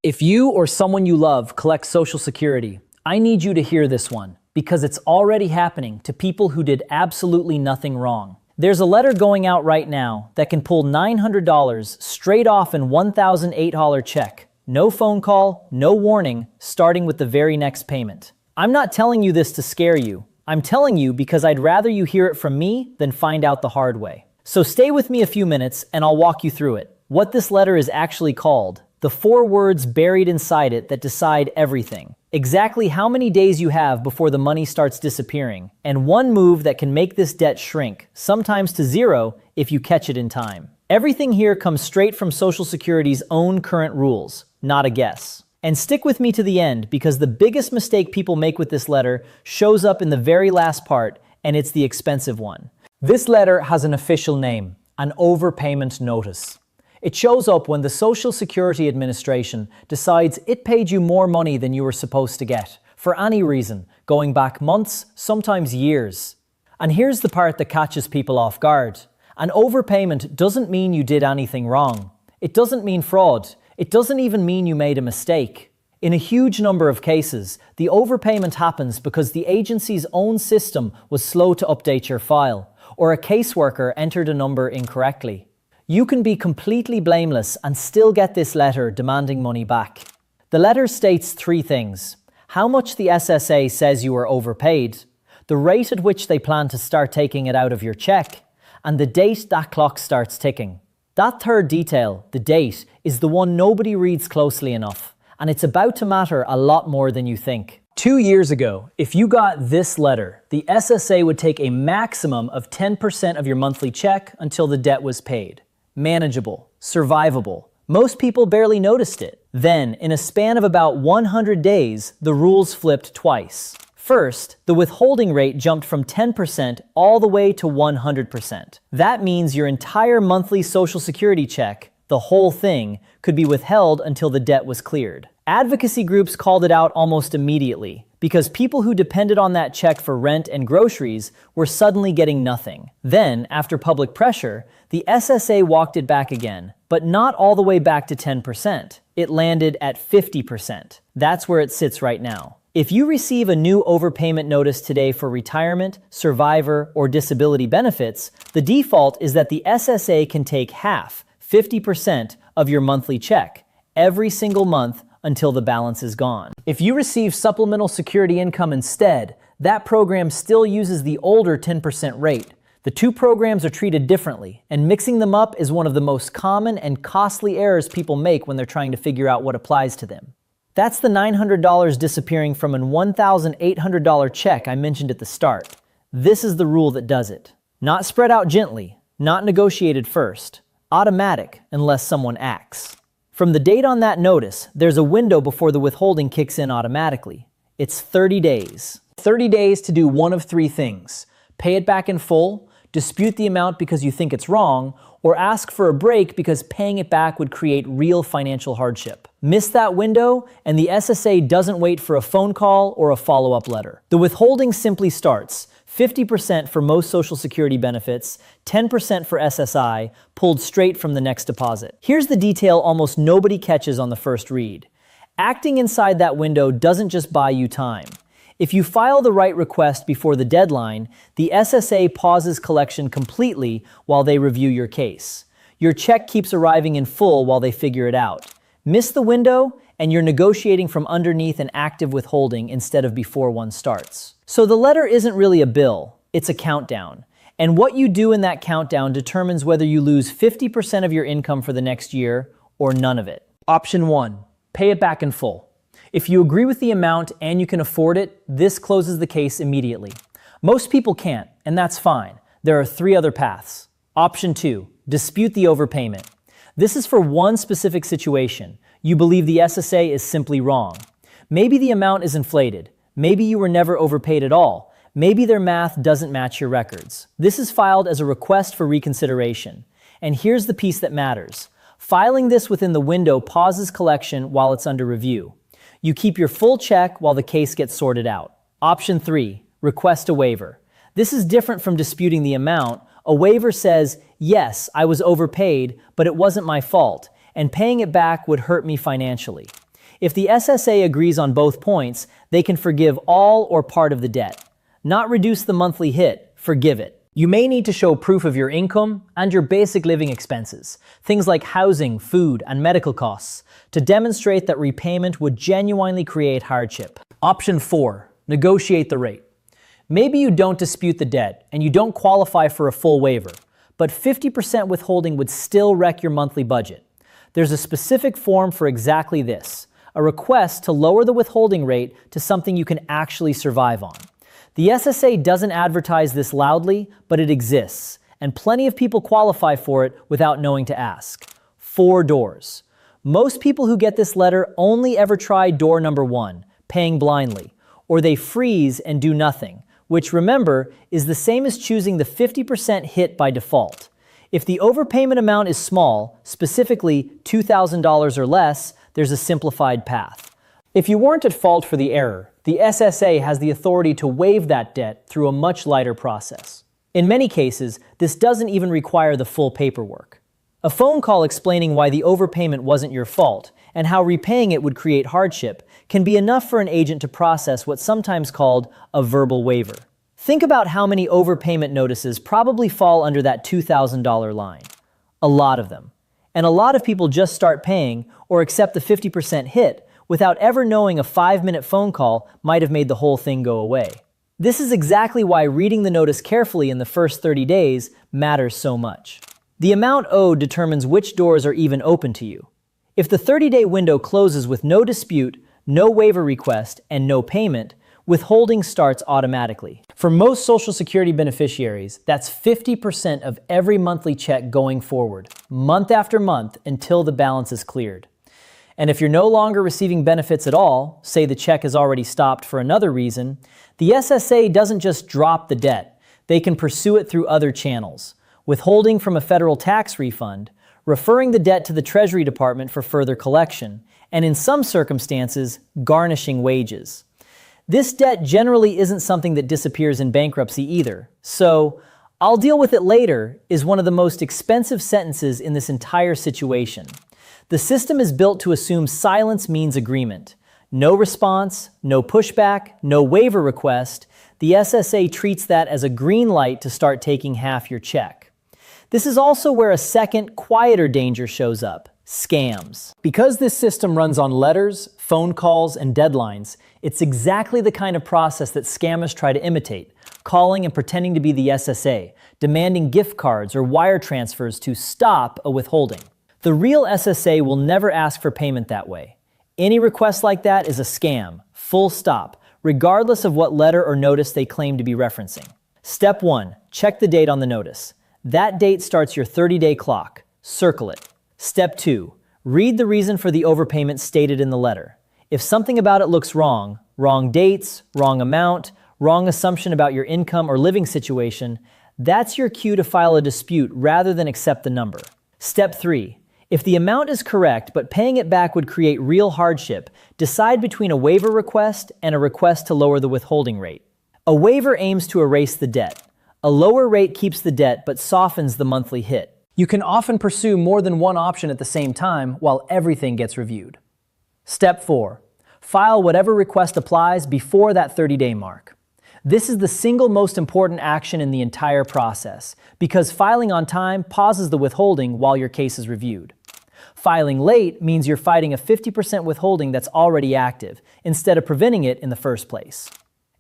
If you or someone you love collects Social Security, I need you to hear this one because it's already happening to people who did absolutely nothing wrong. There's a letter going out right now that can pull $900 straight off in $1,008 check. No phone call, no warning, starting with the very next payment. I'm not telling you this to scare you. I'm telling you because I'd rather you hear it from me than find out the hard way. So stay with me a few minutes and I'll walk you through it. What this letter is actually called, the 4 words buried inside it that decide everything. Exactly how many days you have before the money starts disappearing, and one move that can make this debt shrink, sometimes to 0 if you catch it in time. Everything here comes straight from Social Security's own current rules, not a guess. And stick with me to the end because the biggest mistake people make with this letter shows up in the very last part, and it's the expensive one. This letter has an official name, an overpayment notice. It shows up when the Social Security Administration decides it paid you more money than you were supposed to get, for any reason, going back months, sometimes years. And here's the part that catches people off guard. An overpayment doesn't mean you did anything wrong. It doesn't mean fraud. It doesn't even mean you made a mistake. In a huge number of cases, the overpayment happens because the agency's own system was slow to update your file, or a caseworker entered a number incorrectly. You can be completely blameless and still get this letter demanding money back. The letter states 3 things: how much the SSA says you are overpaid, the rate at which they plan to start taking it out of your check, and the date that clock starts ticking. That third detail, the date, is the one nobody reads closely enough, and it's about to matter a lot more than you think. 2 years ago, if you got this letter, the SSA would take a maximum of 10% of your monthly check until the debt was paid. Manageable, survivable. Most people barely noticed it. Then, in a span of about 100 days, the rules flipped twice. First, the withholding rate jumped from 10% all the way to 100%. That means your entire monthly Social Security check, the whole thing, could be withheld until the debt was cleared. Advocacy groups called it out almost immediately, because people who depended on that check for rent and groceries were suddenly getting nothing. Then, after public pressure, the SSA walked it back again, but not all the way back to 10%. It landed at 50%. That's where it sits right now. If you receive a new overpayment notice today for retirement, survivor, or disability benefits, the default is that the SSA can take half, 50%, of your monthly check every single month until the balance is gone. If you receive supplemental security income instead, that program still uses the older 10% rate. The 2 programs are treated differently, and mixing them up is one of the most common and costly errors people make when they're trying to figure out what applies to them. That's the $900 disappearing from an $1,800 check I mentioned at the start. This is the rule that does it. Not spread out gently, not negotiated first. Automatic unless someone acts. From the date on that notice, there's a window before the withholding kicks in automatically. It's 30 days. 30 days to do one of 3 things: pay it back in full, dispute the amount because you think it's wrong, or ask for a break because paying it back would create real financial hardship. Miss that window, and the SSA doesn't wait for a phone call or a follow-up letter. The withholding simply starts. 50% for most Social Security benefits, 10% for SSI, pulled straight from the next deposit. Here's the detail almost nobody catches on the first read. Acting inside that window doesn't just buy you time. If you file the right request before the deadline, the SSA pauses collection completely while they review your case. Your check keeps arriving in full while they figure it out. Miss the window, and you're negotiating from underneath an active withholding instead of before one starts. So the letter isn't really a bill, it's a countdown. And what you do in that countdown determines whether you lose 50% of your income for the next year or none of it. Option 1, pay it back in full. If you agree with the amount and you can afford it, this closes the case immediately. Most people can't, and that's fine. There are 3 other paths. Option 2, dispute the overpayment. This is for one specific situation. You believe the SSA is simply wrong. Maybe the amount is inflated. Maybe you were never overpaid at all. Maybe their math doesn't match your records. This is filed as a request for reconsideration. And here's the piece that matters. Filing this within the window pauses collection while it's under review. You keep your full check while the case gets sorted out. Option 3, request a waiver. This is different from disputing the amount. A waiver says, yes, I was overpaid, but it wasn't my fault, and paying it back would hurt me financially. If the SSA agrees on both points, they can forgive all or part of the debt. Not reduce the monthly hit, forgive it. You may need to show proof of your income and your basic living expenses, things like housing, food, and medical costs, to demonstrate that repayment would genuinely create hardship. Option 4. Negotiate the rate. Maybe you don't dispute the debt and you don't qualify for a full waiver, but 50% withholding would still wreck your monthly budget. There's a specific form for exactly this, a request to lower the withholding rate to something you can actually survive on. The SSA doesn't advertise this loudly, but it exists, and plenty of people qualify for it without knowing to ask. 4 doors. Most people who get this letter only ever try door number 1, paying blindly, or they freeze and do nothing, which, remember, is the same as choosing the 50% hit by default. If the overpayment amount is small, specifically $2,000 or less, there's a simplified path. If you weren't at fault for the error, the SSA has the authority to waive that debt through a much lighter process. In many cases, this doesn't even require the full paperwork. A phone call explaining why the overpayment wasn't your fault and how repaying it would create hardship can be enough for an agent to process what's sometimes called a verbal waiver. Think about how many overpayment notices probably fall under that $2,000 line. A lot of them. And a lot of people just start paying or accept the 50% hit without ever knowing a 5-minute phone call might have made the whole thing go away. This is exactly why reading the notice carefully in the first 30 days matters so much. The amount owed determines which doors are even open to you. If the 30-day window closes with no dispute, no waiver request, and no payment, withholding starts automatically. For most Social Security beneficiaries, that's 50% of every monthly check going forward, month after month, until the balance is cleared. And if you're no longer receiving benefits at all, say the check has already stopped for another reason, the SSA doesn't just drop the debt. They can pursue it through other channels, withholding from a federal tax refund, referring the debt to the Treasury Department for further collection, and in some circumstances, garnishing wages. This debt generally isn't something that disappears in bankruptcy either, so "I'll deal with it later" is one of the most expensive sentences in this entire situation. The system is built to assume silence means agreement. No response, no pushback, no waiver request. The SSA treats that as a green light to start taking half your check. This is also where a second, quieter danger shows up: scams. Because this system runs on letters, phone calls, and deadlines, it's exactly the kind of process that scammers try to imitate, calling and pretending to be the SSA, demanding gift cards or wire transfers to stop a withholding. The real SSA will never ask for payment that way. Any request like that is a scam, full stop, regardless of what letter or notice they claim to be referencing. Step 1, check the date on the notice. That date starts your 30-day clock. Circle it. Step 2, read the reason for the overpayment stated in the letter. If something about it looks wrong, wrong dates, wrong amount, wrong assumption about your income or living situation, that's your cue to file a dispute rather than accept the number. Step 3, if the amount is correct but paying it back would create real hardship, decide between a waiver request and a request to lower the withholding rate. A waiver aims to erase the debt. A lower rate keeps the debt but softens the monthly hit. You can often pursue more than one option at the same time while everything gets reviewed. Step 4, file whatever request applies before that 30-day mark. This is the single most important action in the entire process, because filing on time pauses the withholding while your case is reviewed. Filing late means you're fighting a 50% withholding that's already active, instead of preventing it in the first place.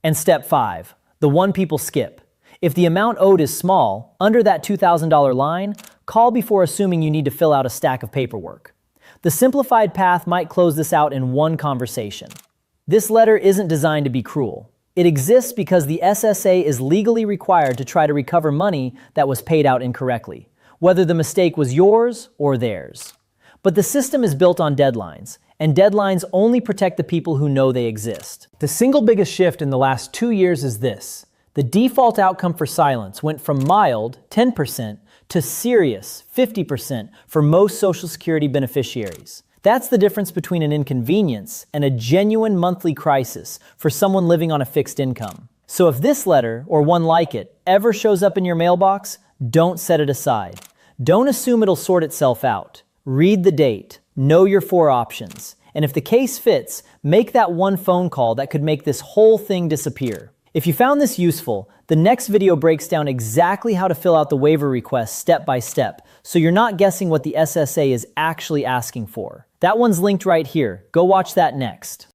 And step 5, the one people skip. If the amount owed is small, under that $2,000 line, call before assuming you need to fill out a stack of paperwork. The simplified path might close this out in one conversation. This letter isn't designed to be cruel. It exists because the SSA is legally required to try to recover money that was paid out incorrectly, whether the mistake was yours or theirs. But the system is built on deadlines, and deadlines only protect the people who know they exist. The single biggest shift in the last 2 years is this: the default outcome for silence went from mild, 10%, to serious, 50% for most Social Security beneficiaries. That's the difference between an inconvenience and a genuine monthly crisis for someone living on a fixed income. So if this letter, or one like it, ever shows up in your mailbox, don't set it aside. Don't assume it'll sort itself out. Read the date, know your 4 options, And if the case fits, make that one phone call that could make this whole thing disappear. If you found this useful, the next video breaks down exactly how to fill out the waiver request step by step, so you're not guessing what the SSA is actually asking for. That one's linked right here. Go watch that next.